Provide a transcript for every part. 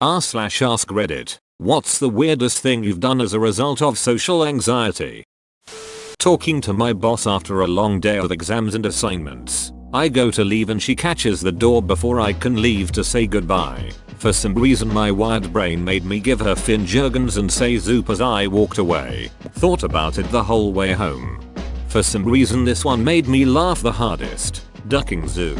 r/ask Reddit. What's the weirdest thing you've done as a result of social anxiety? Talking to my boss after a long day of exams and assignments. I go to leave and she catches the door before I can leave to say goodbye. For some reason my wired brain made me give her Finn Jurgens and say Zoop as I walked away. Thought about it the whole way home. For some reason this one made me laugh the hardest. Ducking Zoop.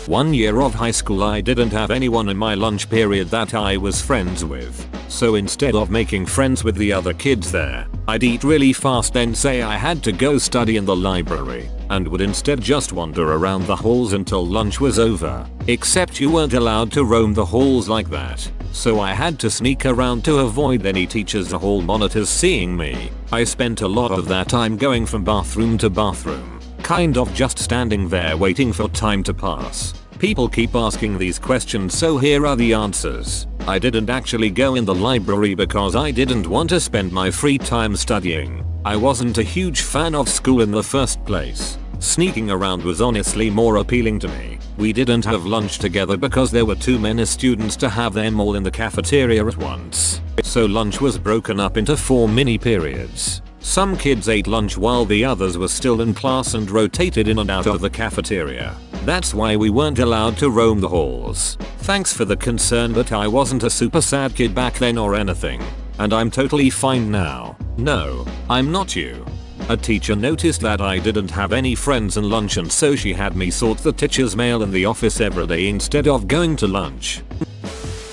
1 year of high school I didn't have anyone in my lunch period that I was friends with. So instead of making friends with the other kids there, I'd eat really fast then say I had to go study in the library, and would instead just wander around the halls until lunch was over. Except you weren't allowed to roam the halls like that. So I had to sneak around to avoid any teachers or hall monitors seeing me. I spent a lot of that time going from bathroom to bathroom. Kind of just standing there waiting for time to pass. People keep asking these questions so here are the answers. I didn't actually go in the library because I didn't want to spend my free time studying. I wasn't a huge fan of school in the first place. Sneaking around was honestly more appealing to me. We didn't have lunch together because there were too many students to have them all in the cafeteria at once. So lunch was broken up into 4 mini periods. Some kids ate lunch while the others were still in class and rotated in and out of the cafeteria. That's why we weren't allowed to roam the halls. Thanks for the concern, but I wasn't a super sad kid back then or anything. And I'm totally fine now. No, I'm not you. A teacher noticed that I didn't have any friends in lunch and so she had me sort the teacher's mail in the office every day instead of going to lunch.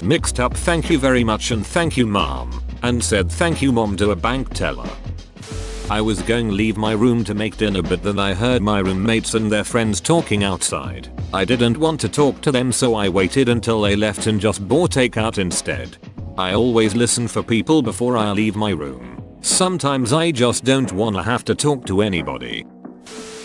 Mixed up thank you very much and thank you mom. And said thank you mom to a bank teller. I was going to leave my room to make dinner but then I heard my roommates and their friends talking outside. I didn't want to talk to them so I waited until they left and just bought takeout instead. I always listen for people before I leave my room. Sometimes I just don't wanna have to talk to anybody.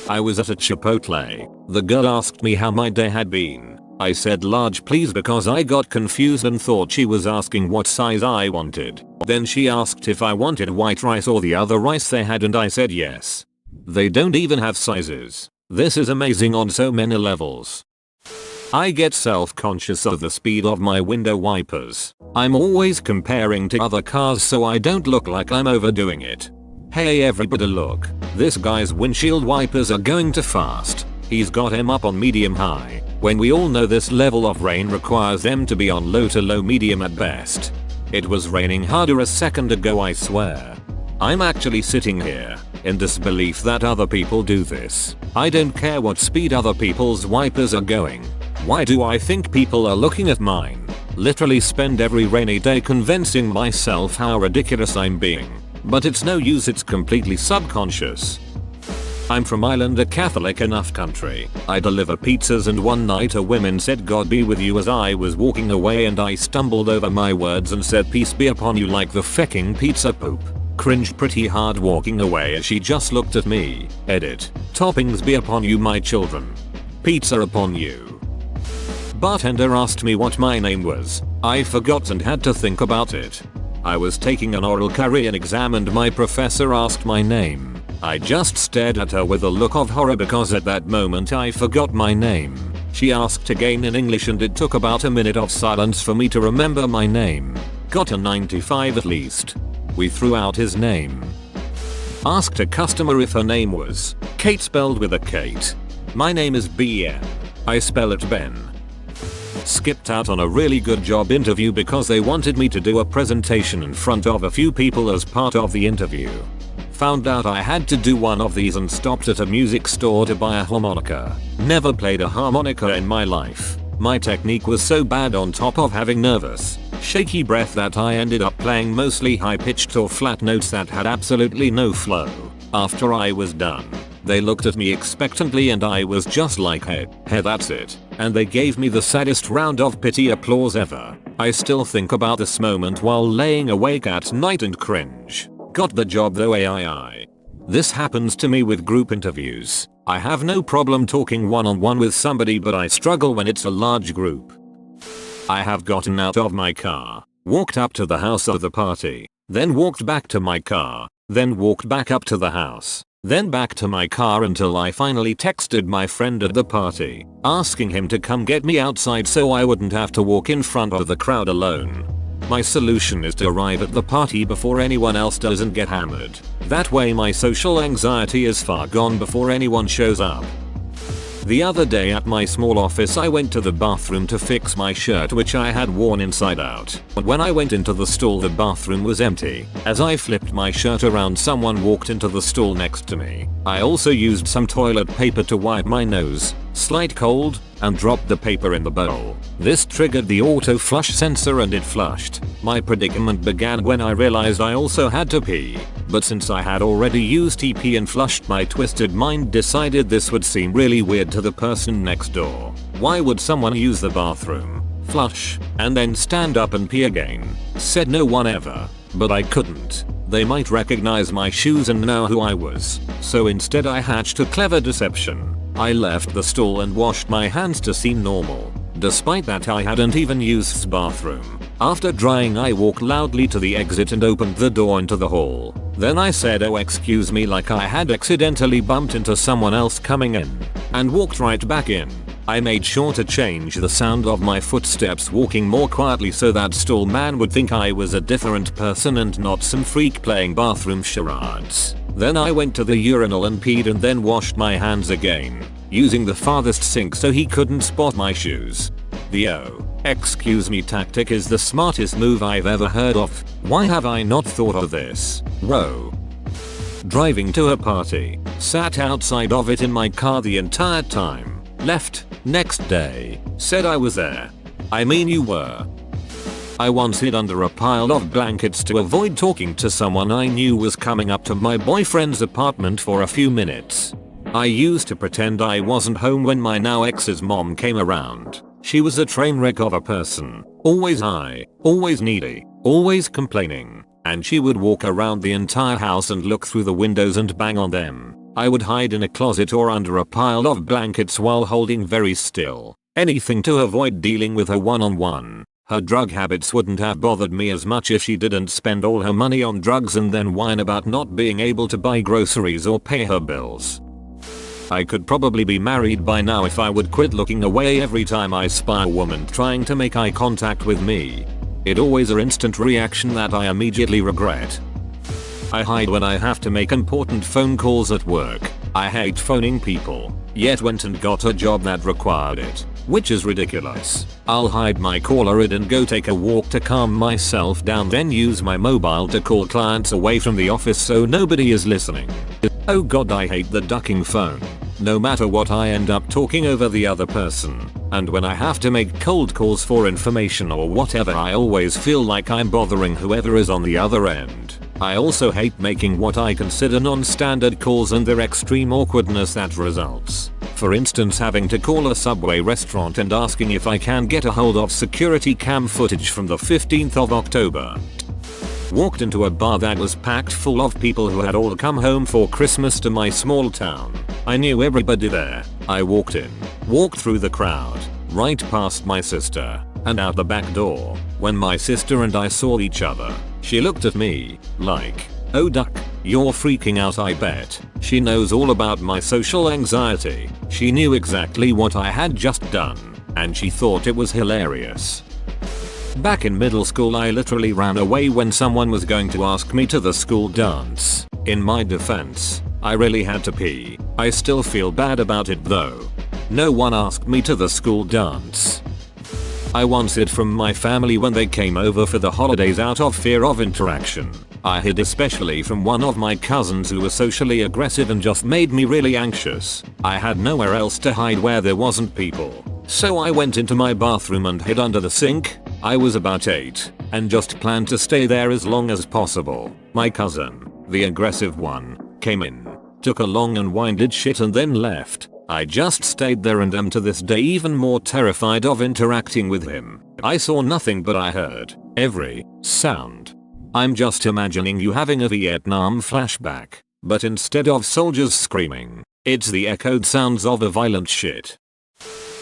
I was at a Chipotle. The girl asked me how my day had been. I said large please because I got confused and thought she was asking what size I wanted. Then she asked if I wanted white rice or the other rice they had and I said yes. They don't even have sizes. This is amazing on so many levels. I get self-conscious of the speed of my window wipers. I'm always comparing to other cars so I don't look like I'm overdoing it. Hey everybody look, this guy's windshield wipers are going too fast. He's got him up on medium high, when we all know this level of rain requires them to be on low to low medium at best. It was raining harder a second ago I swear. I'm actually sitting here, in disbelief that other people do this. I don't care what speed other people's wipers are going. Why do I think people are looking at mine? Literally spend every rainy day convincing myself how ridiculous I'm being. But it's no use, it's completely subconscious. I'm from Ireland, a Catholic enough country. I deliver pizzas and one night a woman said God be with you as I was walking away and I stumbled over my words and said peace be upon you like the fecking pizza poop. Cringed pretty hard walking away as she just looked at me. Edit. Toppings be upon you my children. Pizza upon you. Bartender asked me what my name was. I forgot and had to think about it. I was taking an oral Korean exam and my professor asked my name. I just stared at her with a look of horror because at that moment I forgot my name. She asked again in English and it took about a minute of silence for me to remember my name. Got a 95 at least. We threw out his name. Asked a customer if her name was Kate spelled with a Kate. My name is Ben. I spell it Ben. Skipped out on a really good job interview because they wanted me to do a presentation in front of a few people as part of the interview. Found out I had to do one of these and stopped at a music store to buy a harmonica. Never played a harmonica in my life. My technique was so bad on top of having nervous, shaky breath that I ended up playing mostly high-pitched or flat notes that had absolutely no flow. After I was done, they looked at me expectantly and I was just like hey that's it. And they gave me the saddest round of pity applause ever. I still think about this moment while laying awake at night and cringe. Got the job though AI. This happens to me with group interviews. I have no problem talking one-on-one with somebody but I struggle when it's a large group. I have gotten out of my car, walked up to the house of the party, then walked back to my car, then walked back up to the house, Then back to my car until I finally texted my friend at the party, asking him to come get me outside so I wouldn't have to walk in front of the crowd alone. My solution is to arrive at the party before anyone else does and get hammered. That way my social anxiety is far gone before anyone shows up. The other day at my small office I went to the bathroom to fix my shirt which I had worn inside out. But when I went into the stall the bathroom was empty. As I flipped my shirt around someone walked into the stall next to me. I also used some toilet paper to wipe my nose, slight cold, and dropped the paper in the bowl. This triggered the auto flush sensor and it flushed. My predicament began when I realized I also had to pee. But since I had already used TP and flushed, my twisted mind decided this would seem really weird to the person next door. Why would someone use the bathroom, flush, and then stand up and pee again? Said no one ever. But I couldn't. They might recognize my shoes and know who I was. So instead I hatched a clever deception. I left the stall and washed my hands to seem normal. Despite that I hadn't even used the bathroom. After drying I walked loudly to the exit and opened the door into the hall. Then I said oh excuse me like I had accidentally bumped into someone else coming in. And walked right back in. I made sure to change the sound of my footsteps walking more quietly so that stall man would think I was a different person and not some freak playing bathroom charades. Then I went to the urinal and peed and then washed my hands again, using the farthest sink so he couldn't spot my shoes. The oh, excuse me tactic is the smartest move I've ever heard of. Why have I not thought of this? Whoa. Driving to a party, sat outside of it in my car the entire time, left, next day, said I was there. I mean you were. I once hid under a pile of blankets to avoid talking to someone I knew was coming up to my boyfriend's apartment for a few minutes. I used to pretend I wasn't home when my now ex's mom came around. She was a train wreck of a person, always high, always needy, always complaining, and she would walk around the entire house and look through the windows and bang on them. I would hide in a closet or under a pile of blankets while holding very still, anything to avoid dealing with her one-on-one. Her drug habits wouldn't have bothered me as much if she didn't spend all her money on drugs and then whine about not being able to buy groceries or pay her bills. I could probably be married by now if I would quit looking away every time I spy a woman trying to make eye contact with me. It always an instant reaction that I immediately regret. I hide when I have to make important phone calls at work. I hate phoning people, yet went and got a job that required it, which is ridiculous. I'll hide my caller ID and go take a walk to calm myself down, then use my mobile to call clients away from the office so nobody is listening. Oh god, I hate the ducking phone. No matter what I end up talking over the other person. And when I have to make cold calls for information or whatever I always feel like I'm bothering whoever is on the other end. I also hate making what I consider non-standard calls and their extreme awkwardness that results. For instance, having to call a Subway restaurant and asking if I can get a hold of security cam footage from the 15th of October. Walked into a bar that was packed full of people who had all come home for Christmas to my small town. I knew everybody there. I walked in, walked through the crowd, right past my sister, and out the back door. When my sister and I saw each other, she looked at me, like, oh duck, you're freaking out I bet. She knows all about my social anxiety. She knew exactly what I had just done, and she thought it was hilarious. Back in middle school I literally ran away when someone was going to ask me to the school dance. In my defense, I really had to pee. I still feel bad about it though. No one asked me to the school dance. I once hid from my family when they came over for the holidays out of fear of interaction. I hid especially from one of my cousins who was socially aggressive and just made me really anxious. I had nowhere else to hide where there wasn't people. So I went into my bathroom and hid under the sink. I was about 8 and just planned to stay there as long as possible. My cousin, the aggressive one, came in, took a long and winded shit and then left. I just stayed there and am to this day even more terrified of interacting with him. I saw nothing but I heard every sound. I'm just imagining you having a Vietnam flashback, but instead of soldiers screaming, it's the echoed sounds of a violent shit.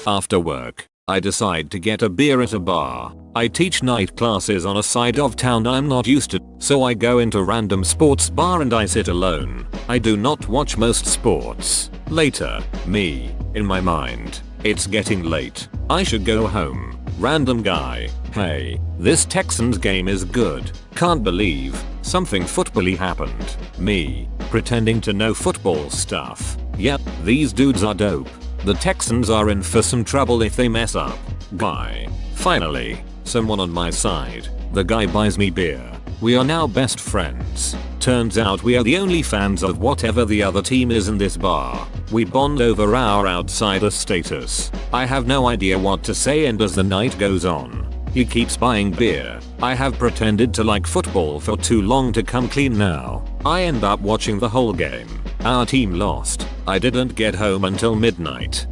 After work, I decide to get a beer at a bar. I teach night classes on a side of town I'm not used to, so I go into random sports bar and I sit alone. I do not watch most sports. Later, me, in my mind, it's getting late. I should go home. Random guy, hey, this Texans game is good. Can't believe something football-y happened. Me, pretending to know football stuff. Yep, these dudes are dope. The Texans are in for some trouble if they mess up. Guy, finally, someone on my side. The guy buys me beer. We are now best friends. Turns out we are the only fans of whatever the other team is in this bar. We bond over our outsider status. I have no idea what to say, and as the night goes on, he keeps buying beer. I have pretended to like football for too long to come clean now. I end up watching the whole game. Our team lost. I didn't get home until midnight.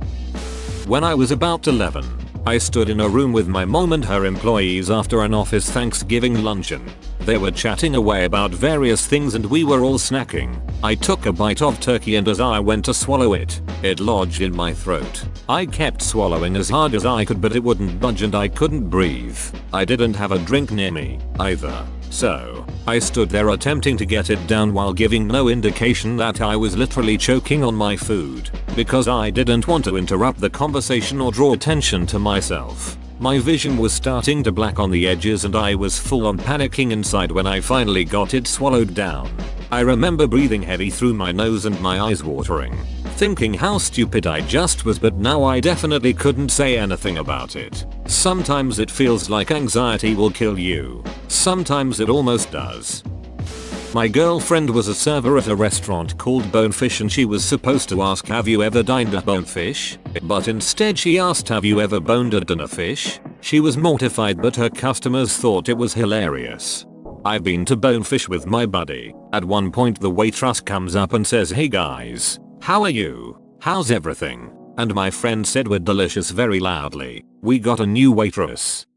When I was about 11, I stood in a room with my mom and her employees after an office Thanksgiving luncheon. They were chatting away about various things and we were all snacking. I took a bite of turkey, and as I went to swallow it, it lodged in my throat. I kept swallowing as hard as I could, but it wouldn't budge and I couldn't breathe. I didn't have a drink near me either. So, I stood there attempting to get it down while giving no indication that I was literally choking on my food, because I didn't want to interrupt the conversation or draw attention to myself. My vision was starting to black on the edges and I was full on panicking inside when I finally got it swallowed down. I remember breathing heavy through my nose and my eyes watering, thinking how stupid I just was, but now I definitely couldn't say anything about it. Sometimes it feels like anxiety will kill you. Sometimes it almost does. My girlfriend was a server at a restaurant called Bonefish, and she was supposed to ask, have you ever dined at Bonefish? But instead she asked, have you ever boned a dinner fish? She was mortified, but her customers thought it was hilarious. I've been to Bonefish with my buddy. At one point the waitress comes up and says, hey guys, how are you? How's everything? And my friend said, we're delicious, very loudly. We got a new waitress.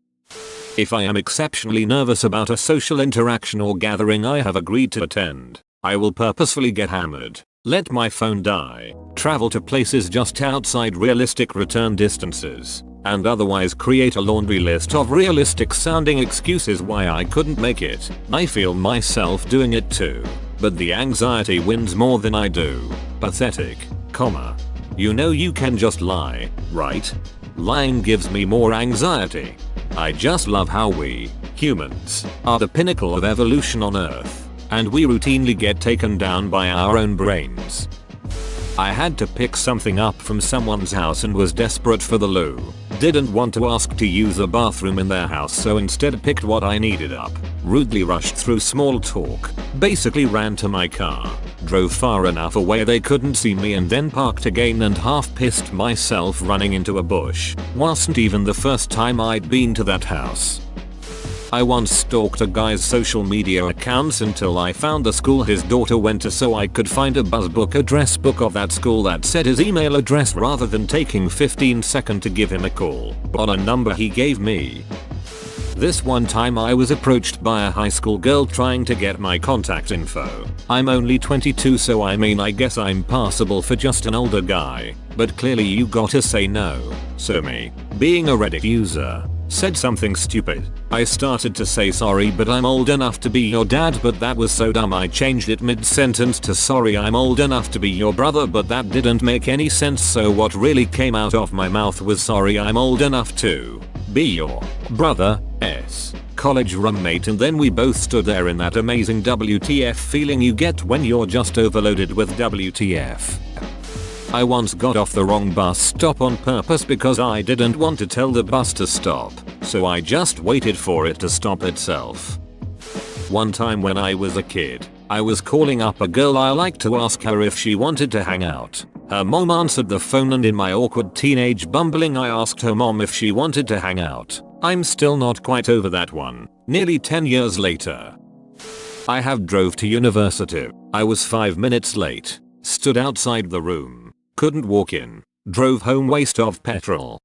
If I am exceptionally nervous about a social interaction or gathering I have agreed to attend, I will purposefully get hammered, let my phone die, travel to places just outside realistic return distances, and otherwise create a laundry list of realistic sounding excuses why I couldn't make it. I feel myself doing it too, but the anxiety wins more than I do. Pathetic, comma. You know you can just lie, right? Lying gives me more anxiety. I just love how we, humans, are the pinnacle of evolution on Earth, and we routinely get taken down by our own brains. I had to pick something up from someone's house and was desperate for the loo. Didn't want to ask to use a bathroom in their house, so instead picked what I needed up. Rudely rushed through small talk. Basically ran to my car. Drove far enough away they couldn't see me and then parked again, and half pissed myself running into a bush. Wasn't even the first time I'd been to that house. I once stalked a guy's social media accounts until I found the school his daughter went to, so I could find a buzzbook address book of that school that said his email address, rather than taking 15 seconds to give him a call on a number he gave me. This one time I was approached by a high school girl trying to get my contact info. I'm only 22, so I mean I guess I'm passable for just an older guy, but clearly you gotta say no. So me, being a Reddit user, said something stupid. I started to say sorry but I'm old enough to be your dad, but that was so dumb I changed it mid-sentence to sorry I'm old enough to be your brother, but that didn't make any sense, so what really came out of my mouth was sorry I'm old enough to be your brother's college roommate, and then we both stood there in that amazing WTF feeling you get when you're just overloaded with WTF. I once got off the wrong bus stop on purpose because I didn't want to tell the bus to stop, so I just waited for it to stop itself. One time when I was a kid, I was calling up a girl I liked to ask her if she wanted to hang out. Her mom answered the phone, and in my awkward teenage bumbling I asked her mom if she wanted to hang out. I'm still not quite over that one, nearly 10 years later. I have drove to university. I was 5 minutes late. Stood outside the room. Couldn't walk in. Drove home, waste of petrol.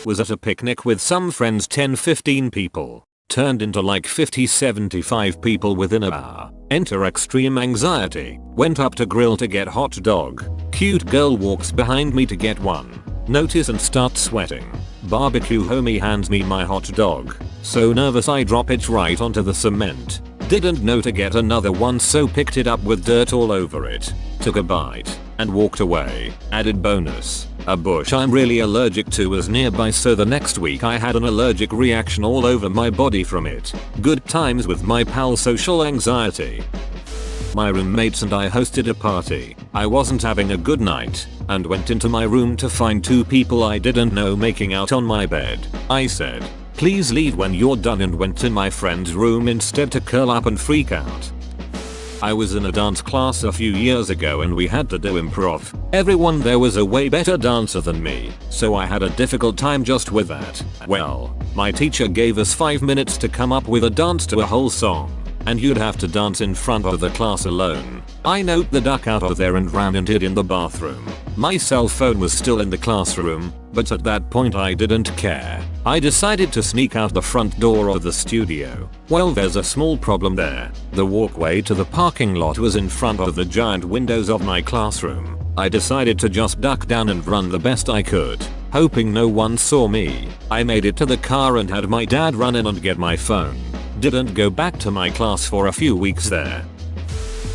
Was at a picnic with some friends, 10-15 people. Turned into like 50-75 people within an hour. Enter extreme anxiety. Went up to grill to get hot dog. Cute girl walks behind me to get one. Notice and start sweating. Barbecue homie hands me my hot dog. So nervous I drop it right onto the cement. Didn't know to get another one, so picked it up with dirt all over it. Took a bite and walked away. Added bonus, a bush I'm really allergic to was nearby, so the next week I had an allergic reaction all over my body from it. Good times with my pal social anxiety. My roommates and I hosted a party. I wasn't having a good night and went into my room to find two people I didn't know making out on my bed. I said, "Please leave when you're done," and went to my friend's room instead to curl up and freak out. I was in a dance class a few years ago and we had to do improv. Everyone there was a way better dancer than me, so I had a difficult time just with that. Well, my teacher gave us 5 minutes to come up with a dance to a whole song, and you'd have to dance in front of the class alone. I knocked the duck out of there and ran and hid in the bathroom. My cell phone was still in the classroom, but at that point I didn't care. I decided to sneak out the front door of the studio. Well, there's a small problem there. The walkway to the parking lot was in front of the giant windows of my classroom. I decided to just duck down and run the best I could, hoping no one saw me. I made it to the car and had my dad run in and get my phone. Didn't go back to my class for a few weeks there.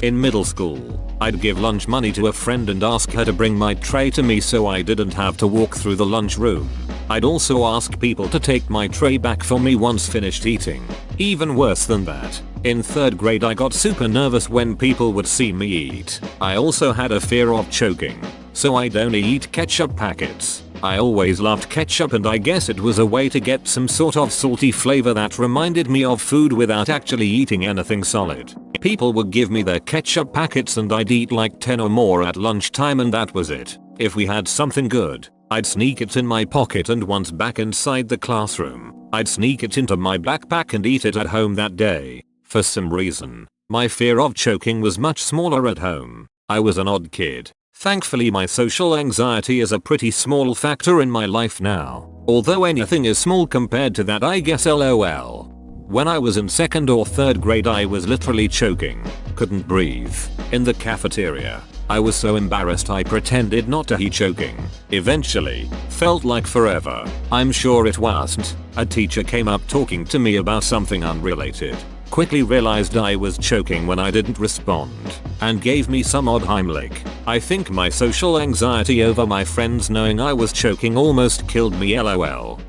In middle school, I'd give lunch money to a friend and ask her to bring my tray to me so I didn't have to walk through the lunchroom. I'd also ask people to take my tray back for me once finished eating. Even worse than that, in 3rd grade I got super nervous when people would see me eat. I also had a fear of choking, so I'd only eat ketchup packets. I always loved ketchup and I guess it was a way to get some sort of salty flavor that reminded me of food without actually eating anything solid. People would give me their ketchup packets and I'd eat like 10 or more at lunchtime and that was it. If we had something good, I'd sneak it in my pocket, and once back inside the classroom, I'd sneak it into my backpack and eat it at home that day. For some reason, my fear of choking was much smaller at home. I was an odd kid. Thankfully my social anxiety is a pretty small factor in my life now. Although anything is small compared to that, I guess, lol. When I was in 2nd or 3rd grade I was literally choking. Couldn't breathe. In the cafeteria. I was so embarrassed I pretended not to be choking. Eventually, felt like forever. I'm sure it wasn't. A teacher came up talking to me about something unrelated. Quickly realized I was choking when I didn't respond, and gave me some odd Heimlich. I think my social anxiety over my friends knowing I was choking almost killed me, lol.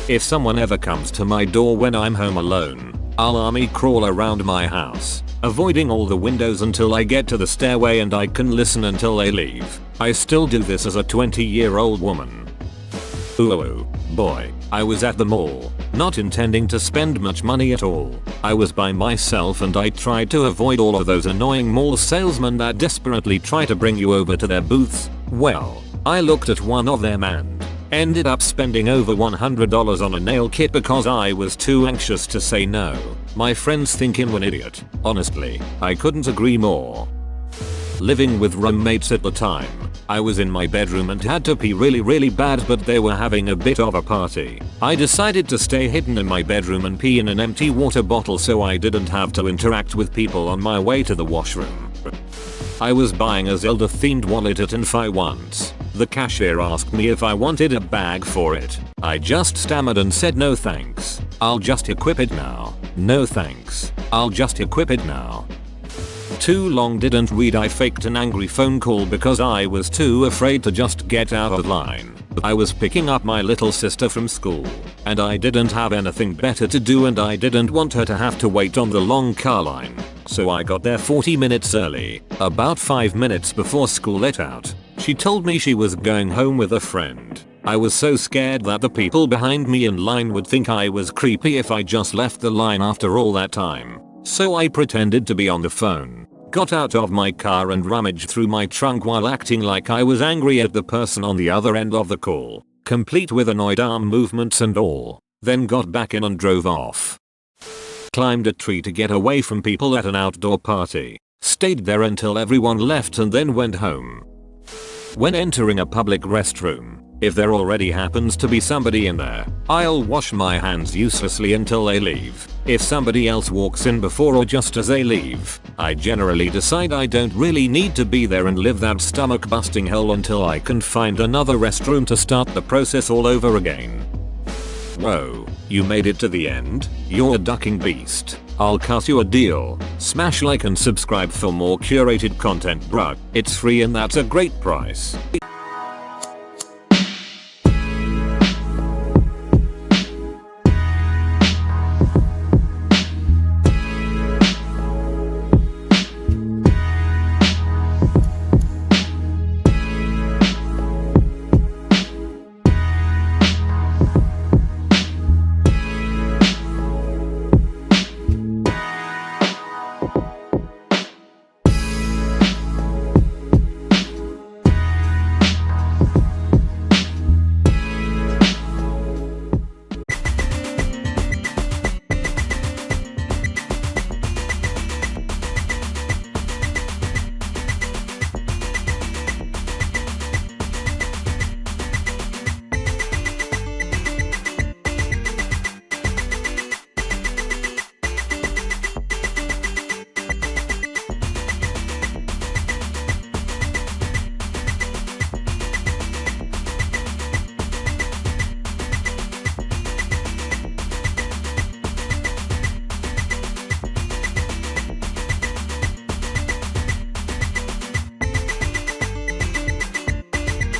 If someone ever comes to my door when I'm home alone, I'll army crawl around my house, avoiding all the windows until I get to the stairway and I can listen until they leave. I still do this as a 20-year-old woman. Ooh boy, I was at the mall, not intending to spend much money at all. I was by myself and I tried to avoid all of those annoying mall salesmen that desperately try to bring you over to their booths. Well, I looked at one of them and ended up spending over $100 on a nail kit because I was too anxious to say no. My friends think I'm an idiot. Honestly, I couldn't agree more. Living with roommates at the time, I was in my bedroom and had to pee really bad, but they were having a bit of a party. I decided to stay hidden in my bedroom and pee in an empty water bottle so I didn't have to interact with people on my way to the washroom. I was buying a Zelda themed wallet at Infi once. The cashier asked me if I wanted a bag for it. I just stammered and said no thanks. I'll just equip it now. No thanks. I'll just equip it now. Too long didn't read. I faked an angry phone call because I was too afraid to just get out of line. I was picking up my little sister from school, and I didn't have anything better to do and I didn't want her to have to wait on the long car line. So I got there 40 minutes early, about 5 minutes before school let out. She told me she was going home with a friend. I was so scared that the people behind me in line would think I was creepy if I just left the line after all that time. So I pretended to be on the phone, got out of my car and rummaged through my trunk while acting like I was angry at the person on the other end of the call, complete with annoyed arm movements and all, then got back in and drove off. Climbed a tree to get away from people at an outdoor party, stayed there until everyone left and then went home. When entering a public restroom, if there already happens to be somebody in there, I'll wash my hands uselessly until they leave. If somebody else walks in before or just as they leave, I generally decide I don't really need to be there and live that stomach busting hell until I can find another restroom to start the process all over again. Whoa, you made it to the end? You're a ducking beast. I'll cut you a deal. Smash like and subscribe for more curated content bruh. It's free and that's a great price.